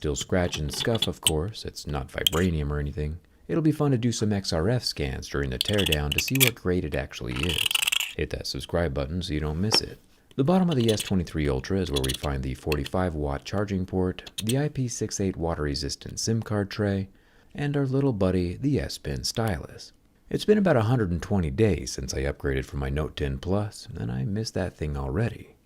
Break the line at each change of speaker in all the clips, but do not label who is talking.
Still scratch and scuff, of course. It's not vibranium or anything. It'll be fun to do some XRF scans during the teardown to see what grade it actually is. Hit that subscribe button so you don't miss it. The bottom of the S23 Ultra is where we find the 45-watt charging port, the IP68 water-resistant SIM card tray, and our little buddy, the S Pen stylus. It's been about 120 days since I upgraded from my Note 10 Plus, and I miss that thing already.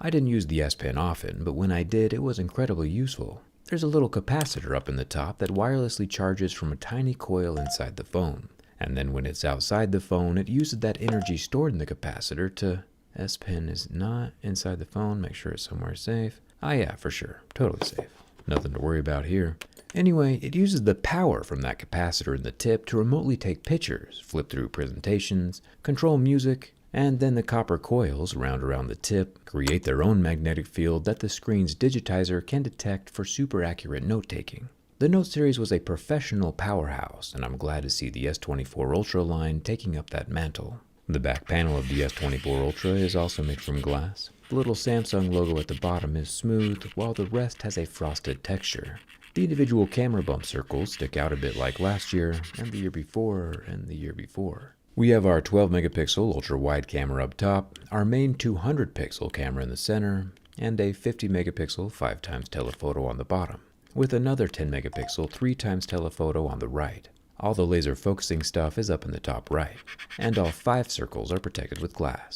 I didn't use the S Pen often, but when I did, it was incredibly useful. There's a little capacitor up in the top that wirelessly charges from a tiny coil inside the phone, and then when it's outside the phone, it uses that energy stored in the capacitor to... S Pen is not inside the phone. Make sure it's somewhere safe. Ah yeah, for sure. Totally safe. Nothing to worry about here. Anyway, it uses the power from that capacitor in the tip to remotely take pictures, flip through presentations, control music, and then the copper coils round around the tip create their own magnetic field that the screen's digitizer can detect for super accurate note-taking. The Note series was a professional powerhouse, and I'm glad to see the S24 Ultra line taking up that mantle. The back panel of the S24 Ultra is also made from glass. The little Samsung logo at the bottom is smooth, while the rest has a frosted texture. The individual camera bump circles stick out a bit like last year, and the year before, and the year before. We have our 12 megapixel ultra-wide camera up top, our main 200 pixel camera in the center, and a 50 megapixel 5x telephoto on the bottom, with another 10 megapixel 3x telephoto on the right. All the laser focusing stuff is up in the top right, and all 5 circles are protected with glass.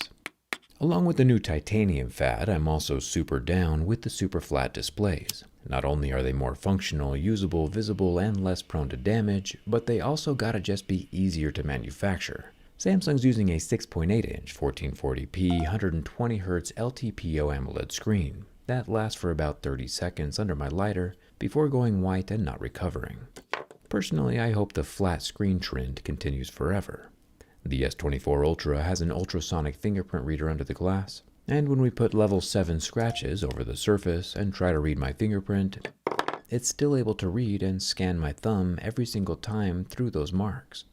Along with the new titanium fad, I'm also super down with the super flat displays. Not only are they more functional, usable, visible, and less prone to damage, but they also gotta just be easier to manufacture. Samsung's using a 6.8-inch 1440p 120Hz LTPO AMOLED screen that lasts for about 30 seconds under my lighter before going white and not recovering. Personally, I hope the flat screen trend continues forever. The S24 Ultra has an ultrasonic fingerprint reader under the glass, and when we put level 7 scratches over the surface and try to read my fingerprint, it's still able to read and scan my thumb every single time through those marks.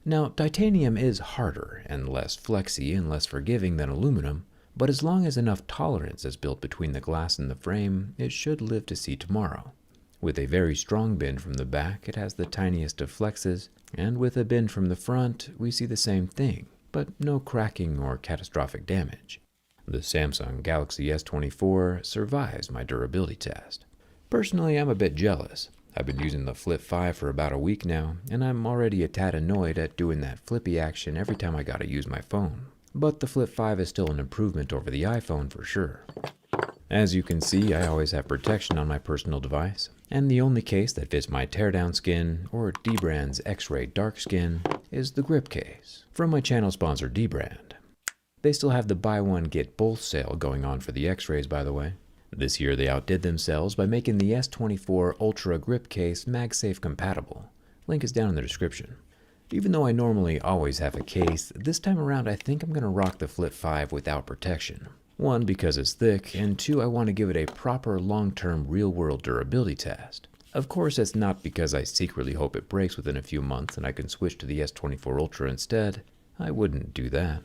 Now, titanium is harder and less flexy and less forgiving than aluminum, but as long as enough tolerance is built between the glass and the frame, it should live to see tomorrow. With a very strong bend from the back, it has the tiniest of flexes, and with a bend from the front, we see the same thing, but no cracking or catastrophic damage. The Samsung Galaxy S24 survives my durability test. Personally, I'm a bit jealous. I've been using the Flip 5 for about a week now, and I'm already a tad annoyed at doing that flippy action every time I gotta use my phone. But the Flip 5 is still an improvement over the iPhone for sure. As you can see, I always have protection on my personal device, and the only case that fits my teardown skin, or Dbrand's X-Ray Dark Skin, is the grip case, from my channel sponsor Dbrand. They still have the buy one get both sale going on for the X-Rays, by the way. This year they outdid themselves by making the S24 Ultra grip case MagSafe compatible. Link is down in the description. Even though I normally always have a case, this time around I think I'm going to rock the Flip 5 without protection. 1, because it's thick, and 2, I want to give it a proper long-term real-world durability test. Of course, it's not because I secretly hope it breaks within a few months and I can switch to the S24 Ultra instead. I wouldn't do that.